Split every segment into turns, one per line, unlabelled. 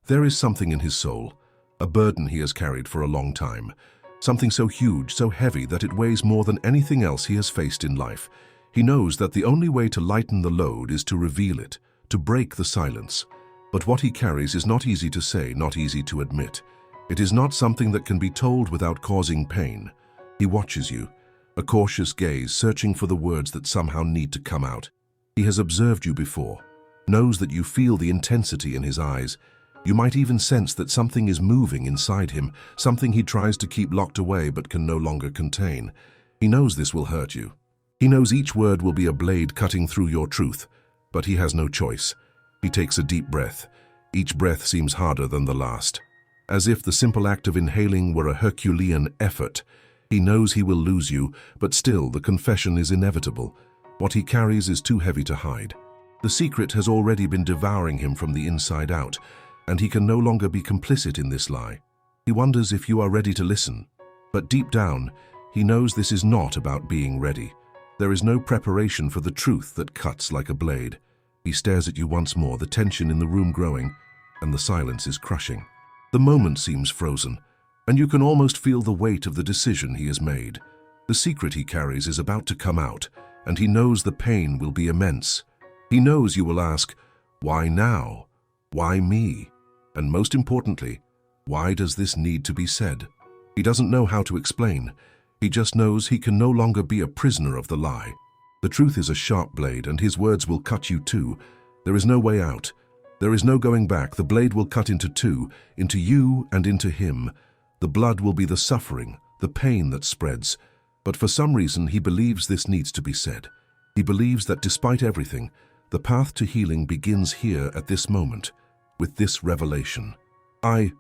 There is something in his soul, a burden he has carried for a long time, something so huge, so heavy that it weighs more than anything else he has faced in life. He knows that the only way to lighten the load is to reveal it, to break the silence. But what he carries is not easy to say, not easy to admit. It is not something that can be told without causing pain. He watches you, a cautious gaze searching for the words that somehow need to come out. He has observed you before, knows that you feel the intensity in his eyes. You might even sense that something is moving inside him, something he tries to keep locked away but can no longer contain. He knows this will hurt you. He knows each word will be a blade cutting through your truth, but he has no choice. He takes a deep breath. Each breath seems harder than the last. As if the simple act of inhaling were a Herculean effort. He knows he will lose you, but still the confession is inevitable. What he carries is too heavy to hide. The secret has already been devouring him from the inside out, and he can no longer be complicit in this lie. He wonders if you are ready to listen. But deep down, he knows this is not about being ready. There is no preparation for the truth that cuts like a blade. He stares at you once more, the tension in the room growing, and the silence is crushing. The moment seems frozen, and you can almost feel the weight of the decision he has made. The secret he carries is about to come out, and he knows the pain will be immense. He knows you will ask, why now? Why me? And most importantly, why does this need to be said? He doesn't know how to explain. He just knows he can no longer be a prisoner of the lie. The truth is a sharp blade, and his words will cut you too. There is no way out. There is no going back. The blade will cut into two, into you and into him. The blood will be the suffering, the pain that spreads. But for some reason, he believes this needs to be said. He believes that despite everything, the path to healing begins here at this moment, with this revelation. I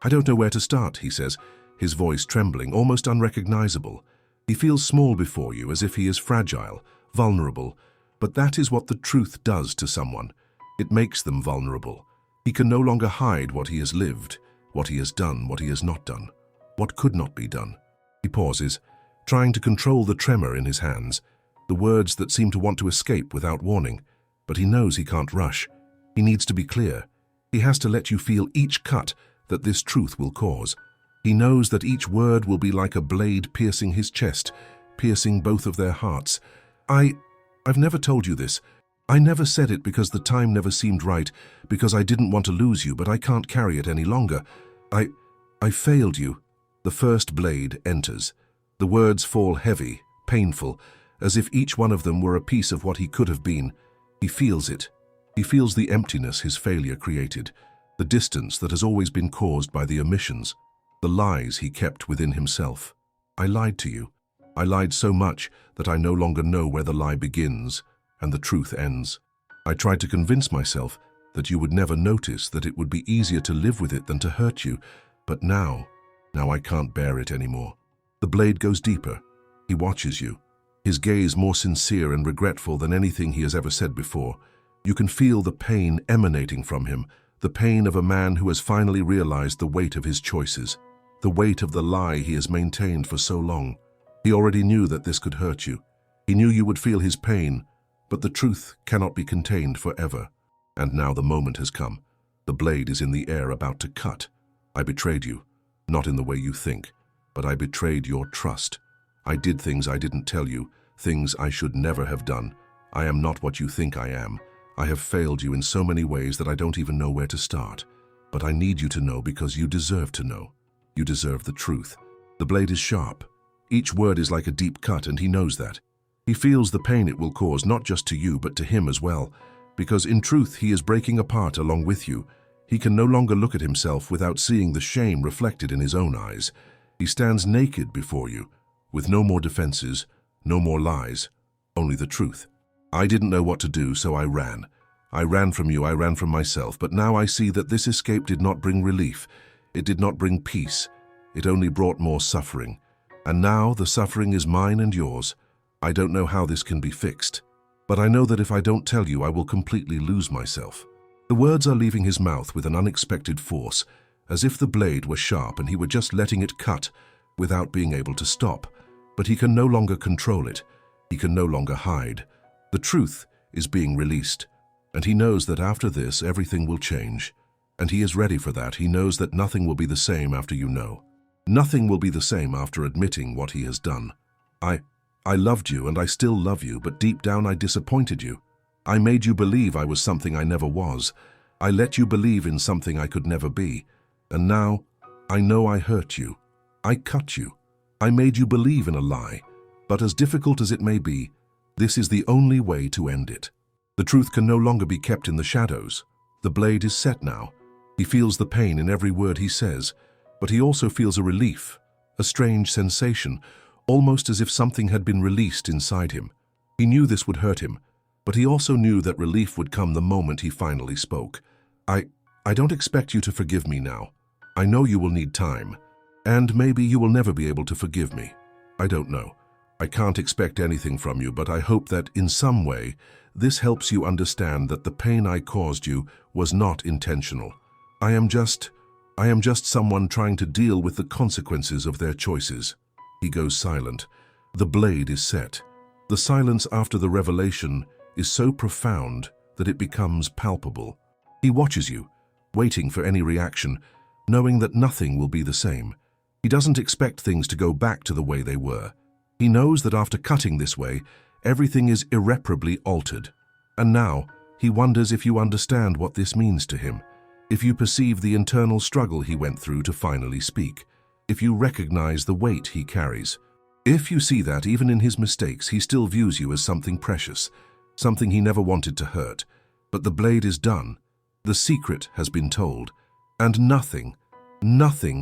don't know where to start, he says, his voice trembling, almost unrecognizable. He feels small before you, as if he is fragile, vulnerable. But that is what the truth does to someone. It makes them vulnerable. He can no longer hide what he has lived, what he has done, what he has not done, what could not be done. He pauses, trying to control the tremor in his hands, the words that seem to want to escape without warning. But he knows he can't rush. He needs to be clear. He has to let you feel each cut that this truth will cause. He knows that each word will be like a blade piercing his chest, piercing both of their hearts. I've never told you this. I never said it because the time never seemed right, because I didn't want to lose you, but I can't carry it any longer. I failed you. The first blade enters. The words fall heavy, painful, as if each one of them were a piece of what he could have been. He feels it. He feels the emptiness his failure created, the distance that has always been caused by the omissions, the lies he kept within himself. I lied to you. I lied so much that I no longer know where the lie begins and the truth ends. I tried to convince myself that you would never notice, that it would be easier to live with it than to hurt you. But now I can't bear it anymore. The blade goes deeper. He watches you, his gaze more sincere and regretful than anything he has ever said before. You can feel the pain emanating from him, the pain of a man who has finally realized the weight of his choices, the weight of the lie he has maintained for so long. He already knew that this could hurt you. He knew you would feel his pain, but the truth cannot be contained forever. And now the moment has come. The blade is in the air, about to cut. I betrayed you, not in the way you think, but I betrayed your trust. I did things I didn't tell you, things I should never have done. I am not what you think I am. I have failed you in so many ways that I don't even know where to start. But I need you to know because you deserve to know. You deserve the truth. The blade is sharp. Each word is like a deep cut, and he knows that. He feels the pain it will cause, not just to you, but to him as well. Because in truth, he is breaking apart along with you. He can no longer look at himself without seeing the shame reflected in his own eyes. He stands naked before you, with no more defenses, no more lies, only the truth. I didn't know what to do, so I ran. I ran from you, I ran from myself, but now I see that this escape did not bring relief. It did not bring peace. It only brought more suffering. And now the suffering is mine and yours. I don't know how this can be fixed, but I know that if I don't tell you, I will completely lose myself. The words are leaving his mouth with an unexpected force, as if the blade were sharp and he were just letting it cut without being able to stop. But he can no longer control it. He can no longer hide. The truth is being released, and he knows that after this, everything will change. And he is ready for that. He knows that nothing will be the same after you know. Nothing will be the same after admitting what he has done. I loved you and I still love you, but deep down I disappointed you. I made you believe I was something I never was. I let you believe in something I could never be. And now, I know I hurt you. I cut you. I made you believe in a lie. But as difficult as it may be, this is the only way to end it. The truth can no longer be kept in the shadows. The blade is set now. He feels the pain in every word he says, but he also feels a relief, a strange sensation, almost as if something had been released inside him. He knew this would hurt him, but he also knew that relief would come the moment he finally spoke. I don't expect you to forgive me now. I know you will need time, and maybe you will never be able to forgive me. I don't know. I can't expect anything from you, but I hope that in some way, this helps you understand that the pain I caused you was not intentional. I am just someone trying to deal with the consequences of their choices. He goes silent. The blade is set. The silence after the revelation is so profound that it becomes palpable. He watches you, waiting for any reaction, knowing that nothing will be the same. He doesn't expect things to go back to the way they were. He knows that after cutting this way, everything is irreparably altered. And now, he wonders if you understand what this means to him, if you perceive the internal struggle he went through to finally speak, if you recognize the weight he carries. If you see that even in his mistakes, he still views you as something precious, something he never wanted to hurt. But the blade is done. The secret has been told, and nothing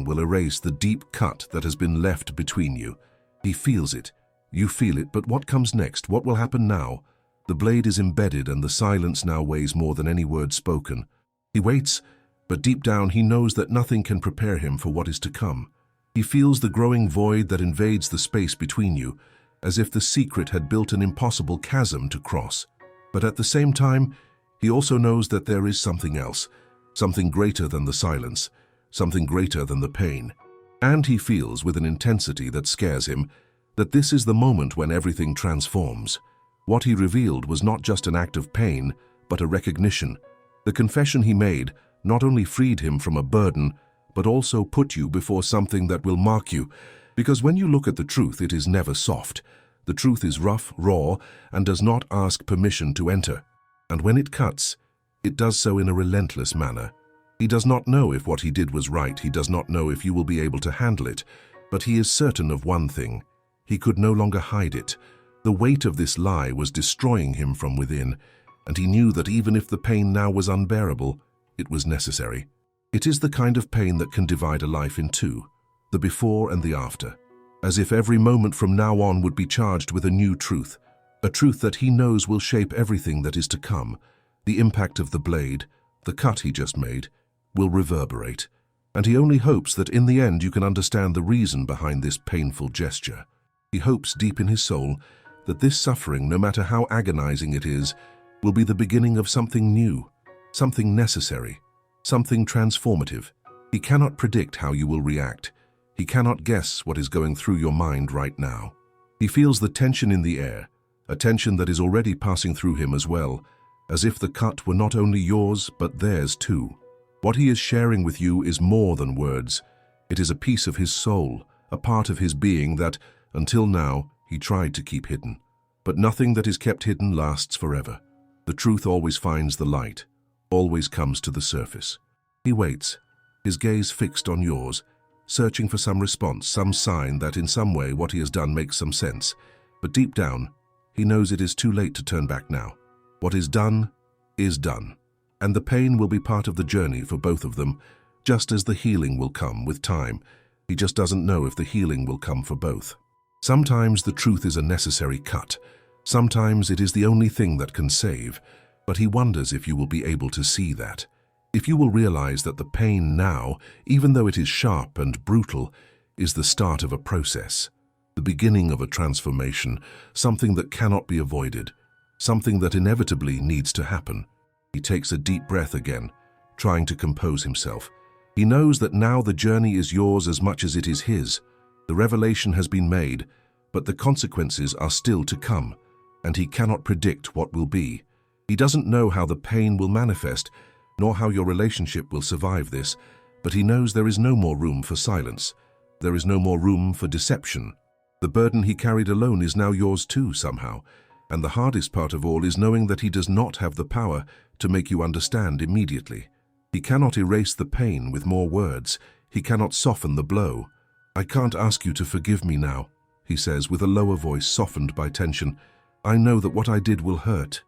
will erase the deep cut that has been left between you. He feels it. You feel it, but what comes next? What will happen now? The blade is embedded and the silence now weighs more than any word spoken. He waits, but deep down he knows that nothing can prepare him for what is to come. He feels the growing void that invades the space between you, as if the secret had built an impossible chasm to cross. But at the same time, he also knows that there is something else, something greater than the silence, something greater than the pain. And he feels with an intensity that scares him that this is the moment when everything transforms. What he revealed was not just an act of pain, but a recognition. The confession he made not only freed him from a burden, but also put you before something that will mark you. Because when you look at the truth, it is never soft. The truth is rough, raw, and does not ask permission to enter. And when it cuts, it does so in a relentless manner. He does not know if what he did was right. He does not know if you will be able to handle it. But he is certain of one thing. He could no longer hide it. The weight of this lie was destroying him from within, and he knew that even if the pain now was unbearable, it was necessary. It is the kind of pain that can divide a life in two, the before and the after, as if every moment from now on would be charged with a new truth, a truth that he knows will shape everything that is to come. The impact of the blade, the cut he just made, will reverberate, and he only hopes that in the end you can understand the reason behind this painful gesture. He hopes deep in his soul that this suffering, no matter how agonizing it is, will be the beginning of something new, something necessary, something transformative. He cannot predict how you will react. He cannot guess what is going through your mind right now. He feels the tension in the air, a tension that is already passing through him as well, as if the cut were not only yours, but theirs too. What he is sharing with you is more than words. It is a piece of his soul, a part of his being that, until now, he tried to keep hidden. But nothing that is kept hidden lasts forever. The truth always finds the light, always comes to the surface. He waits, his gaze fixed on yours, searching for some response, some sign that in some way what he has done makes some sense. But deep down, he knows it is too late to turn back now. What is done, and the pain will be part of the journey for both of them, just as the healing will come with time. He just doesn't know if the healing will come for both. Sometimes the truth is a necessary cut. Sometimes it is the only thing that can save. But he wonders if you will be able to see that. If you will realize that the pain now, even though it is sharp and brutal, is the start of a process, the beginning of a transformation, something that cannot be avoided, something that inevitably needs to happen. He takes a deep breath again, trying to compose himself. He knows that now the journey is yours as much as it is his. The revelation has been made, but the consequences are still to come, and he cannot predict what will be. He doesn't know how the pain will manifest, nor how your relationship will survive this, but he knows there is no more room for silence. There is no more room for deception. The burden he carried alone is now yours too, somehow, and the hardest part of all is knowing that he does not have the power to make you understand immediately. He cannot erase the pain with more words. He cannot soften the blow. "I can't ask you to forgive me now," he says with a lower voice softened by tension. "I know that what I did will hurt.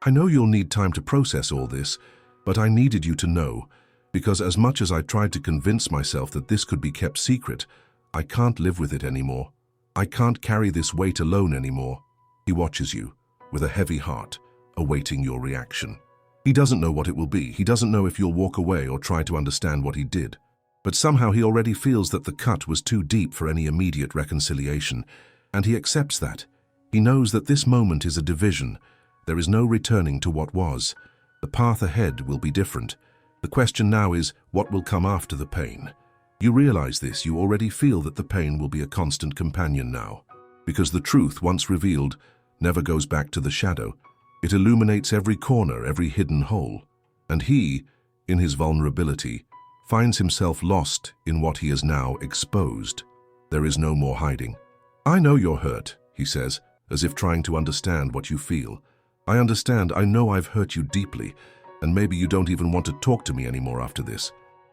I know you'll need time to process all this, but I needed you to know, because as much as I tried to convince myself that this could be kept secret, I can't live with it anymore. I can't carry this weight alone anymore." He watches you, with a heavy heart, awaiting your reaction. He doesn't know what it will be. He doesn't know if you'll walk away or try to understand what he did. But somehow he already feels that the cut was too deep for any immediate reconciliation, and he accepts that. He knows that this moment is a division. There is no returning to what was. The path ahead will be different. The question now is, what will come after the pain? You realize this. You already feel that the pain will be a constant companion now, because the truth, once revealed, never goes back to the shadow. It illuminates every corner, every hidden hole. And he, in his vulnerability, finds himself lost in what he has now exposed. There is no more hiding. "I know you're hurt," he says, as if trying to understand what you feel. "I understand. I know I've hurt you deeply, and maybe you don't even want to talk to me anymore after this.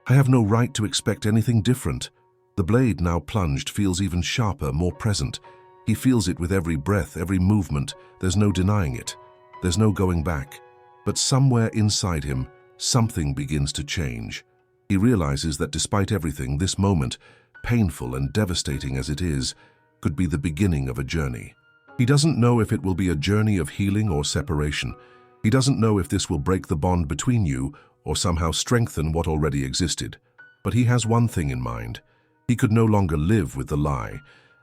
I have no right to expect anything different." The blade, now plunged, feels even sharper, more present. He feels it with every breath, every movement. There's no denying it. There's no going back. But somewhere inside him, something begins to change. He realizes that despite everything, this moment, painful and devastating as it is, could be the beginning of a journey. He doesn't know if it will be a journey of healing or separation. He doesn't know if this will break the bond between you or somehow strengthen what already existed. But he has one thing in mind. He could no longer live with the lie.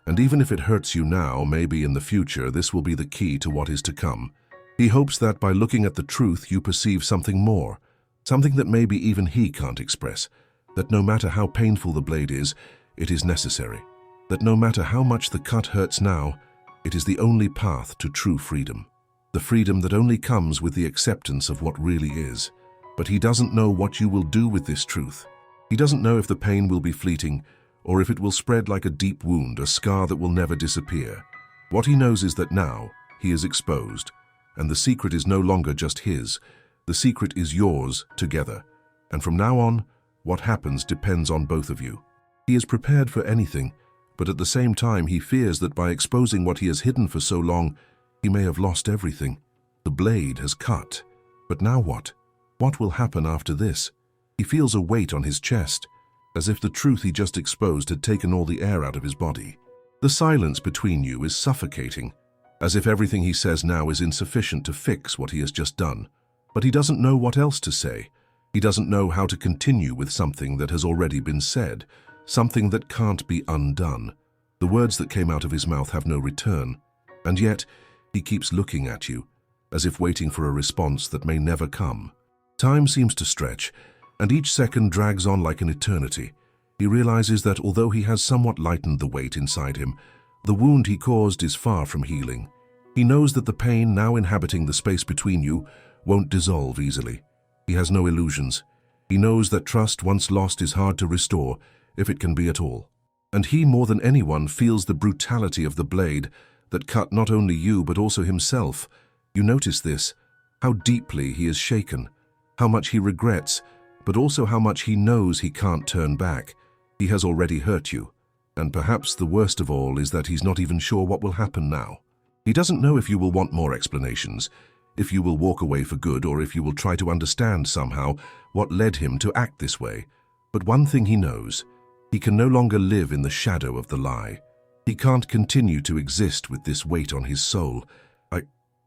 And even if it hurts you now, maybe in the future, this will be the key to what is to come. He hopes that by looking at the truth, you perceive something more, something that maybe even he can't express, that no matter how painful the blade is, it is necessary, that no matter how much the cut hurts now, it is the only path to true freedom, the freedom that only comes with the acceptance of what really is. But he doesn't know what you will do with this truth. He doesn't know if the pain will be fleeting, or if it will spread like a deep wound, a scar that will never disappear. What he knows is that now he is exposed, and the secret is no longer just his. The secret is yours together. And from now on, what happens depends on both of you. He is prepared for anything, but at the same time he fears that by exposing what he has hidden for so long, he may have lost everything. The blade has cut. But now what? What will happen after this? He feels a weight on his chest, as if the truth he just exposed had taken all the air out of his body. The silence between you is suffocating, as if everything he says now is insufficient to fix what he has just done. But he doesn't know what else to say. He doesn't know how to continue with something that has already been said, something that can't be undone. The words that came out of his mouth have no return, and yet he keeps looking at you, as if waiting for a response that may never come. Time seems to stretch, and each second drags on like an eternity. He realizes that although he has somewhat lightened the weight inside him, the wound he caused is far from healing. He knows that the pain now inhabiting the space between you won't dissolve easily. He has no illusions. He knows that trust once lost is hard to restore, if it can be at all. And he, more than anyone, feels the brutality of the blade that cut not only you but also himself. You notice this, how deeply he is shaken, how much he regrets, but also how much he knows he can't turn back. He has already hurt you. And perhaps the worst of all is that he's not even sure what will happen now. He doesn't know if you will want more explanations, if you will walk away for good, or if you will try to understand somehow what led him to act this way. But one thing he knows, he can no longer live in the shadow of the lie. He can't continue to exist with this weight on his soul.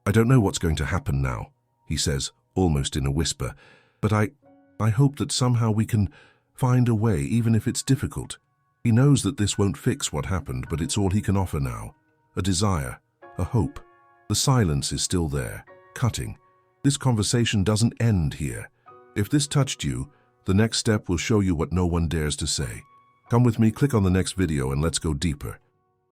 I don't know what's going to happen now, he says, almost in a whisper, but I hope that somehow we can find a way, even if it's difficult. He knows that this won't fix what happened, but it's all he can offer now. A desire, a hope. The silence is still there, cutting. This conversation doesn't end here. If this touched you, the next step will show you what no one dares to say. Come with me, click on the next video, and let's go deeper.